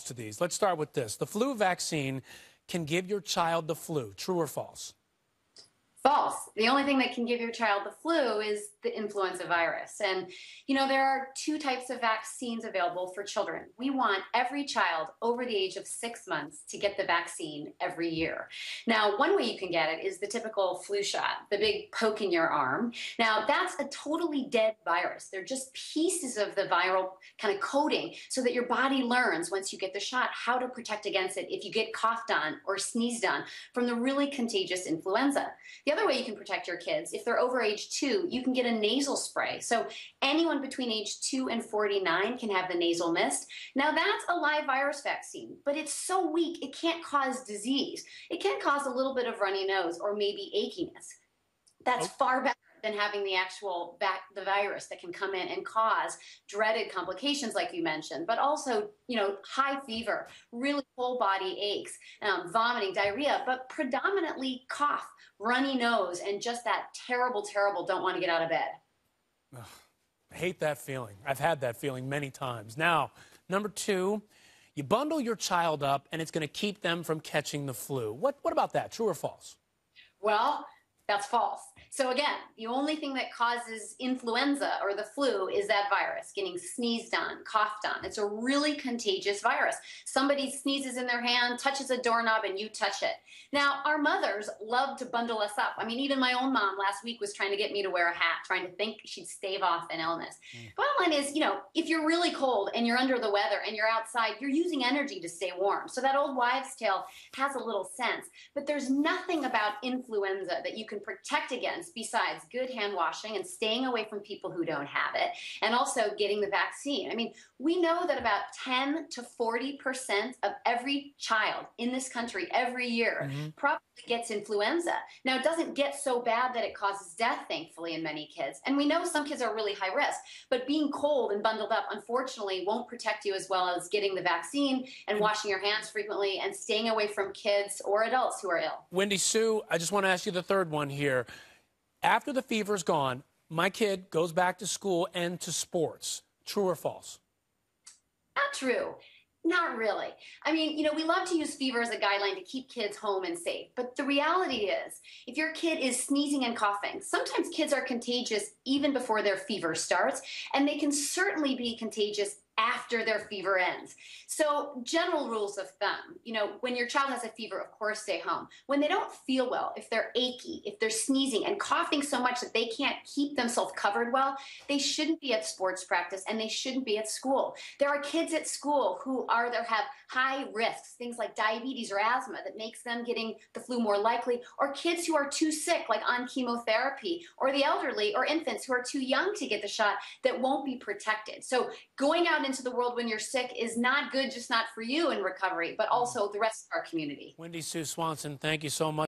to these. Let's start with this. The flu vaccine can give your child the flu. True or false? False. The only thing that can give your child the flu is the influenza virus. And, there are two types of vaccines available for children. We want every child over the age of 6 months to get the vaccine every year. Now, one way you can get it is the typical flu shot, the big poke in your arm. Now, that's a totally dead virus. They're just pieces of the viral kind of coating so that your body learns once you get the shot how to protect against it if you get coughed on or sneezed on from the really contagious influenza. The other way you can protect your kids, if they're over age 2, you can get a nasal spray. So anyone between age 2 and 49 can have the nasal mist. Now that's a live virus vaccine, but it's so weak it can't cause disease. It can cause a little bit of runny nose or maybe achiness. That's far better than having the actual the virus that can come in and cause dreaded complications like you mentioned, but also, high fever, really whole body aches, vomiting, diarrhea, but predominantly cough, runny nose, and just that terrible, terrible don't want to get out of bed. Ugh, I hate that feeling. I've had that feeling many times. Now, number 2, you bundle your child up and it's going to keep them from catching the flu. What about that? True or false? Well, that's false. So again, the only thing that causes influenza or the flu is that virus, getting sneezed on, coughed on. It's a really contagious virus. Somebody sneezes in their hand, touches a doorknob, and you touch it. Now, our mothers love to bundle us up. I mean, even my own mom last week was trying to get me to wear a hat, trying to think she'd stave off an illness. Bottom line is, if you're really cold and you're under the weather and you're outside, you're using energy to stay warm. So that old wives' tale has a little sense. But there's nothing about influenza that you can protect against besides good hand washing and staying away from people who don't have it, and also getting the vaccine. I mean, we know that about 10 to 40% of every child in this country every year probably gets influenza. Now, it doesn't get so bad that it causes death, thankfully, in many kids. And we know some kids are really high risk, but being cold and bundled up, unfortunately, won't protect you as well as getting the vaccine and washing your hands frequently and staying away from kids or adults who are ill. Wendy Sue, I just want to ask you the third one here. After the fever's gone, my kid goes back to school and to sports. True or false? Not true. Not really. I mean, we love to use fever as a guideline to keep kids home and safe. But the reality is, if your kid is sneezing and coughing, sometimes kids are contagious even before their fever starts, and they can certainly be contagious after their fever ends. So general rules of thumb, when your child has a fever, of course, stay home. When they don't feel well, if they're achy, if they're sneezing and coughing so much that they can't keep themselves covered well, they shouldn't be at sports practice and they shouldn't be at school. There are kids at school who have high risks, things like diabetes or asthma that makes them getting the flu more likely, or kids who are too sick, like on chemotherapy, or the elderly or infants who are too young to get the shot that won't be protected. So going out into the world when you're sick is not good, just not for you in recovery, but also the rest of our community. Wendy Sue Swanson, thank you so much.